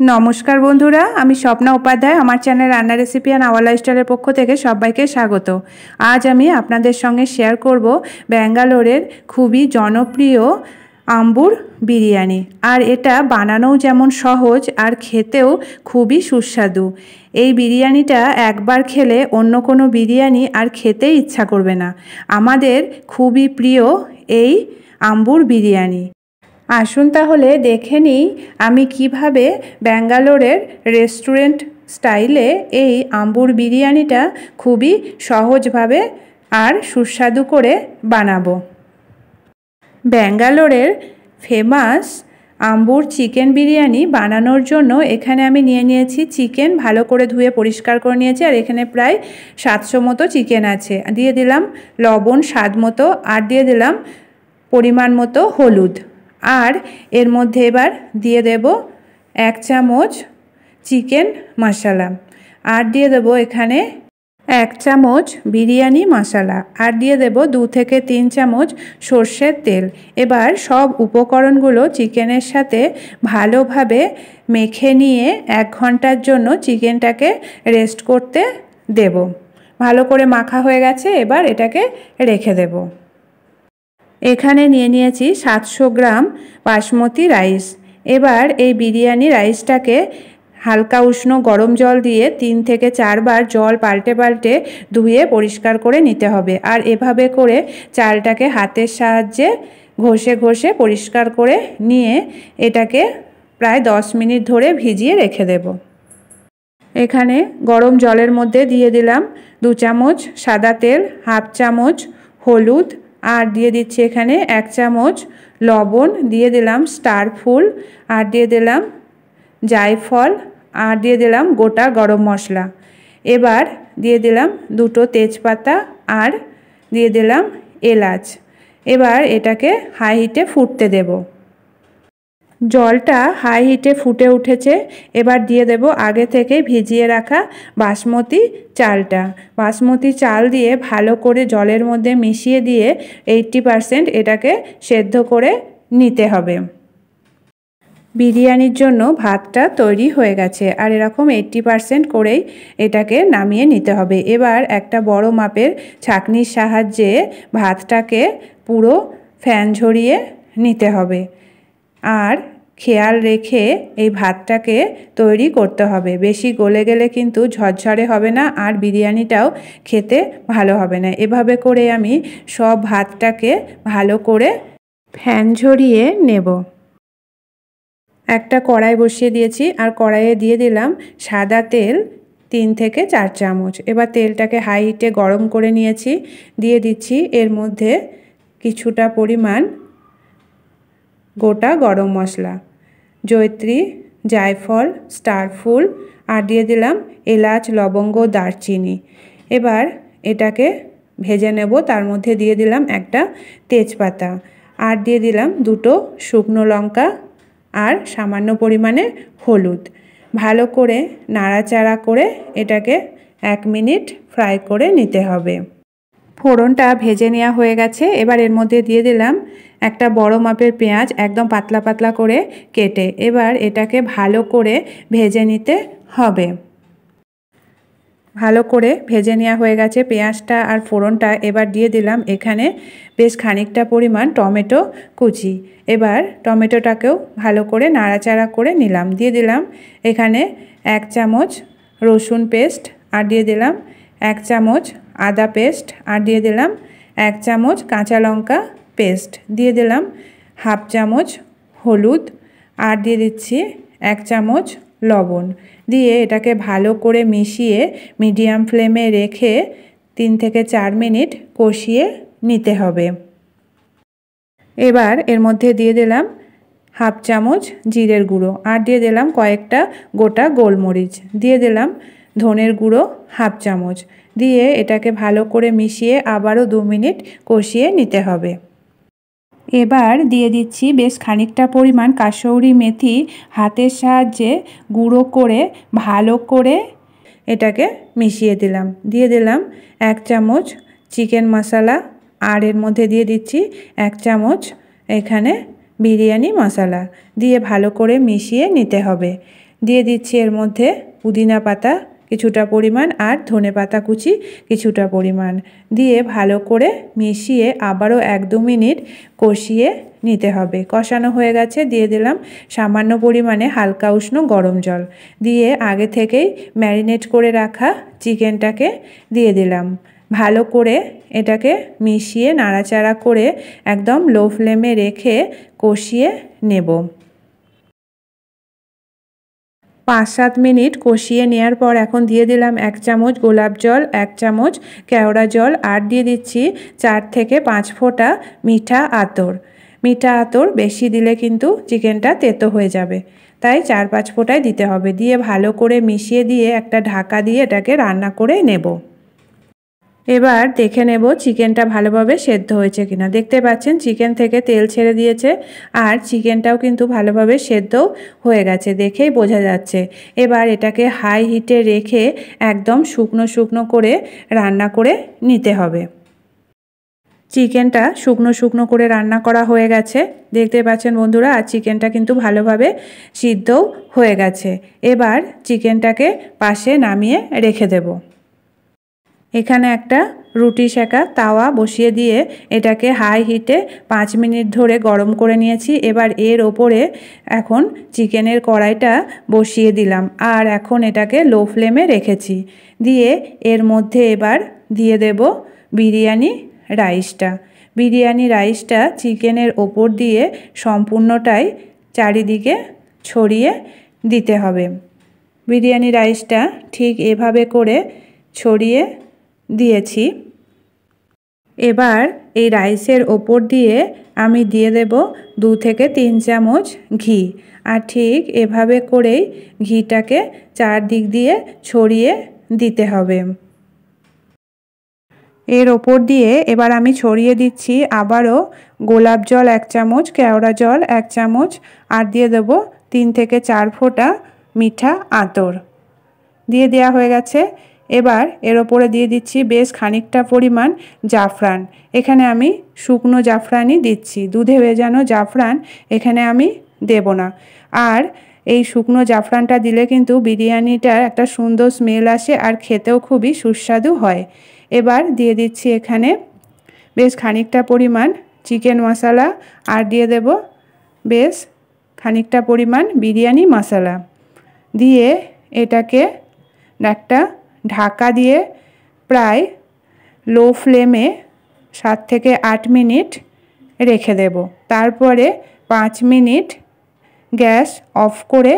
नमस्कार बंधुरा आमी स्वप्ना उपाध्याय आमार चैनल रान्ना रेसिपि एंड आवर लाइफस्टाइलेर पक्ष थेके सबाइके स्वागत। आज आमी आपनादेर संगे शेयर करब बेंगालोरेर खूबई जनप्रिय आम्बुर बिरियानी और एटा बानानो जेमन सहज और खेतेও खूबই सुस्वादु। এই বিরিয়ানিটা একবার খেলে অন্য কোনো বিরিয়ানি আর খেতে ইচ্ছা করবে না। আমাদের খুবই প্রিয় এই আম্বুর বিরিয়ানি। আসুন তাহলে দেখে নিই আমি কিভাবে ব্যাঙ্গালোরের রেস্টুরেন্ট স্টাইলে এই আম্বুর বিরিয়ানিটা খুবই সহজভাবে আর সুস্বাদু করে বানাবো। ব্যাঙ্গালোরের ফেমাস আম্বুর চিকেন বিরিয়ানি বানানোর জন্য এখানে আমি নিয়ে নিয়েছি চিকেন, ভালো করে ধুয়ে পরিষ্কার করে নিয়েছি আর এখানে প্রায় 700 মতো চিকেন আছে। দিয়ে দিলাম লবণ স্বাদ মতো আর দিয়ে দিলাম পরিমাণ মতো হলুদ। আর এর মধ্যে এবার দিয়ে দেব 1 চামচ চিকেন মশলা আর দিয়ে দেব এখানে 1 চামচ বিরিয়ানি মশলা আর দিয়ে দেব 2 থেকে 3 চামচ সরষের তেল। এবার সব উপকরণগুলো চিকেনের সাথে ভালোভাবে মেখে নিয়ে 1 ঘন্টার জন্য চিকেনটাকে রেস্ট করতে দেব। ভালো করে মাখা হয়ে গেছে, এবার এটাকে রেখে দেব। এখানে নিয়ে নিয়েছি 700 গ্রাম বাসমতি রাইস। এবার এই বিরিয়ানি রাইসটাকে হালকা উষ্ণ গরম জল দিয়ে 3 থেকে 4 বার জল পাল্টে পাল্টে ধুয়ে পরিষ্কার করে নিতে হবে। আর এভাবে করে চালটাকে হাতের সাহায্যে ঘষে ঘষে পরিষ্কার করে নিয়ে এটাকে প্রায় 10 মিনিট ধরে ভিজিয়ে রেখে দেব। এখানে গরম জলের মধ্যে দিয়ে দিলাম 2 চামচ সাদা তেল, হাফ চামচ হলুদ আর দিয়ে দিচ্ছি এখানে 1 চামচ লবণ, দিয়ে দিলাম স্টার ফুল আর দিয়ে দিলাম জায়ফল আর দিয়ে দিলাম গোটা গরম মশলা। এবার দিয়ে দিলাম 2টো তেজপাতা আর দিয়ে দিলাম এলাচ। এবার এটাকে হাই হিটে ফুটতে দেব। জলটা হাই হিটে ফুটে উঠেছে। এবার দিয়ে দেব আগে থেকে ভিজিয়ে রাখা বাসমতি চালটা। বাসমতি চাল দিয়ে ভালো করে জলের মধ্যে মিশিয়ে দিয়ে 80% এটাকে সেদ্ধ করে নিতে হবে। বিরিয়ানির জন্য ভাতটা তৈরি হয়ে গেছে আর এরকম 80% করেই এটাকে নামিয়ে নিতে হবে। এবার একটা বড় মাপের ছাঁকনির সাহায্যে ভাতটাকে পুরো ফ্যান ঝরিয়ে নিতে হবে আর খেয়াল রেখে এই ভাতটাকে তৈরি করতে হবে। বেশি গলে গেলে কিন্তু ঝরঝরে হবে না আর বিরিয়ানিটাও খেতে ভালো হবে না। এভাবে করে আমি সব ভাতটাকে ভালো করে ফ্যান ঝরিয়ে নেব। একটা কড়াই বসিয়ে দিয়েছি আর কড়াইয়ে দিয়ে দিলাম সাদা তেল 3 থেকে 4 চামচ। এবার তেলটাকে হাই হিটে গরম করে নিয়েছি। দিয়ে দিচ্ছি এর মধ্যে কিছুটা পরিমাণ গোটা গরম মশলা, জয়িত্রী, জায়ফল, স্টার ফুল আর দিয়ে দিলাম এলাচ, লবঙ্গ, দারচিনি। এবার এটাকে ভেজে নেব। তার মধ্যে দিয়ে দিলাম একটা তেজপাতা আর দিয়ে দিলাম 2টো শুকনো লঙ্কা আর সামান্য পরিমাণে হলুদ। ভালো করে নাড়াচাড়া করে এটাকে 1 মিনিট ফ্রাই করে নিতে হবে। ফোড়নটা ভেজে নেওয়া হয়ে গেছে। এবার এর মধ্যে দিয়ে দিলাম একটা বড় মাপের পেঁয়াজ একদম পাতলা পাতলা করে কেটে। এবার এটাকে ভালো করে ভেজে নিতে হবে। ভালো করে ভেজে নেওয়া হয়ে গেছে পেঁয়াজটা আর ফোড়নটা। এবার দিয়ে দিলাম এখানে বেশ খানিকটা পরিমাণ টমেটো কুচি। এবার টমেটোটাকেও ভালো করে নাড়াচাড়া করে নিলাম। দিয়ে দিলাম এখানে 1 চামচ রসুন পেস্ট আর দিয়ে দিলাম 1 চামচ আদা পেস্ট আর দিয়ে দিলাম 1 চামচ কাঁচা লঙ্কা পেস্ট। দিয়ে দিলাম হাফ চামচ হলুদ আর দিয়ে দিচ্ছি 1 চামচ লবণ। দিয়ে এটাকে ভালো করে মিশিয়ে মিডিয়াম ফ্লেমে রেখে 3 থেকে 4 মিনিট কষিয়ে নিতে হবে। এবার এর মধ্যে দিয়ে দিলাম হাফ চামচ জিরের গুঁড়ো আর দিয়ে দিলাম কয়েকটা গোটা গোলমরিচ। দিয়ে দিলাম ধনের গুঁড়ো হাফ চামচ। দিয়ে এটাকে ভালো করে মিশিয়ে আবারও 2 মিনিট কষিয়ে নিতে হবে। এবার দিয়ে দিচ্ছি বেশ খানিকটা পরিমাণ কাসৌরি মেথি হাতের সাহায্যে গুঁড়ো করে ভালো করে এটাকে মিশিয়ে দিলাম। দিয়ে দিলাম 1 চামচ চিকেন মশলা আর এর মধ্যে দিয়ে দিচ্ছি 1 চামচ এখানে বিরিয়ানি মশলা। দিয়ে ভালো করে মিশিয়ে নিতে হবে। দিয়ে দিচ্ছি এর মধ্যে পুদিনা পাতা কিছুটা পরিমাণ আর ধনেপাতা কুচি কিছুটা পরিমাণ দিয়ে ভালো করে মিশিয়ে আবারও 1-2 মিনিট কষিয়ে নিতে হবে। কষানো হয়ে গেছে, দিয়ে দিলাম সামান্য পরিমাণে হালকা উষ্ণ গরম জল, দিয়ে আগে থেকেই ম্যারিনেট করে রাখা চিকেনটাকে দিয়ে দিলাম। ভালো করে এটাকে মিশিয়ে নাড়াচাড়া করে একদম লো ফ্লেমে রেখে কষিয়ে নেব। 5-7 মিনিট কষিয়ে নেওয়ার পর এখন দিয়ে দিলাম 1 চামচ গোলাপ জল, 1 চামচ কেওড়া জল আর দিয়ে দিচ্ছি 4 থেকে 5 ফোঁটা মিঠা আতর। মিঠা আতর বেশি দিলে কিন্তু চিকেনটা তেতো হয়ে যাবে, তাই 4-5 ফোঁটাই দিতে হবে। দিয়ে ভালো করে মিশিয়ে দিয়ে একটা ঢাকা দিয়ে এটাকে রান্না করে নেব। এবার দেখে নেব চিকেনটা ভালোভাবে সেদ্ধ হয়েছে কিনা। দেখতে পাচ্ছেন চিকেন থেকে তেল ছেড়ে দিয়েছে আর চিকেনটাও কিন্তু ভালোভাবে সেদ্ধও হয়ে গেছে, দেখেই বোঝা যাচ্ছে। এবার এটাকে হাই হিটে রেখে একদম শুকনো শুকনো করে রান্না করে নিতে হবে। চিকেনটা শুকনো শুকনো করে রান্না করা হয়ে গেছে, দেখতে পাচ্ছেন বন্ধুরা, আর চিকেনটা কিন্তু ভালোভাবে সিদ্ধও হয়ে গেছে। এবার চিকেনটাকে পাশে নামিয়ে রেখে দেব। এখানে একটা রুটি সেকা তাওয়া বসিয়ে দিয়ে এটাকে হাই হিটে 5 মিনিট ধরে গরম করে নিয়েছি। এবার এর ওপরে এখন চিকেনের কড়াইটা বসিয়ে দিলাম আর এখন এটাকে লো ফ্লেমে রেখেছি। দিয়ে এর মধ্যে এবার দিয়ে দেব বিরিয়ানি রাইসটা। বিরিয়ানি রাইসটা চিকেনের ওপর দিয়ে সম্পূর্ণটাই চারিদিকে ছড়িয়ে দিতে হবে। বিরিয়ানি রাইসটা ঠিক এভাবে করে ছড়িয়ে দিয়েছি। এবার এই রাইসের ওপর দিয়ে আমি দিয়ে দেব 2 থেকে 3 চামচ ঘি আর ঠিক এভাবে করেই ঘিটাকে চারদিক দিয়ে ছড়িয়ে দিতে হবে। এর ওপর দিয়ে এবার আমি ছড়িয়ে দিচ্ছি আবারও গোলাপ জল 1 চামচ, কেওড়া জল 1 চামচ আর দিয়ে দেব 3 থেকে 4 ফোঁটা মিঠা আতর। দিয়ে দেওয়া হয়ে গেছে। এবার এর ওপরে দিয়ে দিচ্ছি বেশ খানিকটা পরিমাণ জাফরান। এখানে আমি শুকনো জাফরানই দিচ্ছি, দুধে ভেজানো জাফরান এখানে আমি দেব না। আর এই শুকনো জাফরানটা দিলে কিন্তু বিরিয়ানিটার একটা সুন্দর স্মেল আসে আর খেতেও খুবই সুস্বাদু হয়। এবার দিয়ে দিচ্ছি এখানে বেশ খানিকটা পরিমাণ চিকেন মশলা আর দিয়ে দেব বেশ খানিকটা পরিমাণ বিরিয়ানি মশলা। দিয়ে এটাকে একটা ঢাকা দিয়ে প্রায় লো ফ্লেমে 7 থেকে 8 মিনিট রেখে দেব। তারপরে 5 মিনিট গ্যাস অফ করে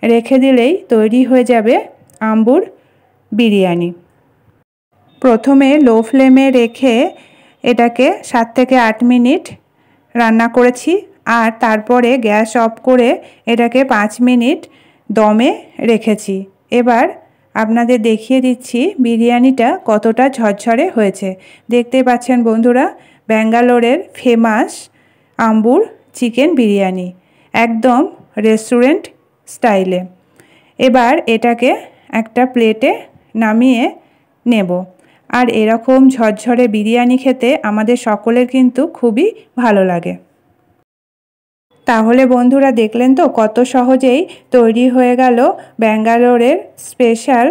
রেখে দিলেই তৈরি হয়ে যাবে আম্বুর বিরিয়ানি। প্রথমে লো ফ্লেমে রেখে এটাকে 7 থেকে 8 মিনিট রান্না করেছি আর তারপরে গ্যাস অফ করে এটাকে 5 মিনিট দমে রেখেছি। এবার আপনাদের দেখিয়ে দিচ্ছি বিরিয়ানিটা কতটা ঝরঝরে হয়েছে। দেখতে পাচ্ছেন বন্ধুরা, ব্যাঙ্গালোরের ফেমাস আম্বুর চিকেন বিরিয়ানি একদম রেস্টুরেন্ট স্টাইলে। এবার এটাকে একটা প্লেটে নামিয়ে নেব। আর এরকম ঝরঝরে বিরিয়ানি খেতে আমাদের সকলের কিন্তু খুবই ভালো লাগে। তাহলে বন্ধুরা দেখলেন তো কত সহজেই তৈরি হয়ে গেল ব্যাঙ্গালোরের স্পেশাল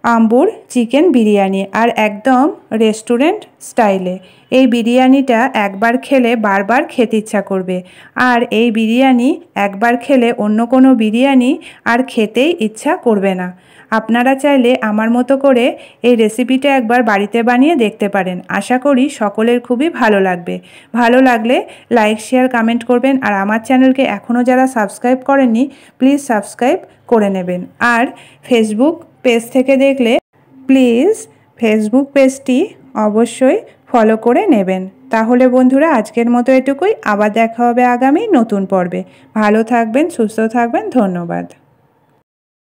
আম্বুর চিকেন বিরিয়ানি আর একদম রেস্টুরেন্ট স্টাইলে। এই বিরিয়ানিটা একবার খেলে বারবার খেতে ইচ্ছা করবে আর এই বিরিয়ানি একবার খেলে অন্য কোনো বিরিয়ানি আর খেতেই ইচ্ছা করবে না। আপনারা চাইলে আমার মতো করে এই রেসিপিটা একবার বাড়িতে বানিয়ে দেখতে পারেন। আশা করি সকলের খুবই ভালো লাগবে। ভালো লাগলে লাইক, শেয়ার, কমেন্ট করবেন আর আমার চ্যানেলকে এখনও যারা সাবস্ক্রাইব করেননি প্লিজ সাবস্ক্রাইব করে নেবেন। আর ফেসবুক পেজ থেকে দেখলে প্লিজ ফেসবুক পেজটি অবশ্যই ফলো করে নেবেন। তাহলে বন্ধুরা আজকের মতো এটুকুই, আবার দেখা হবে আগামী নতুন পর্বে। ভালো থাকবেন, সুস্থ থাকবেন, ধন্যবাদ।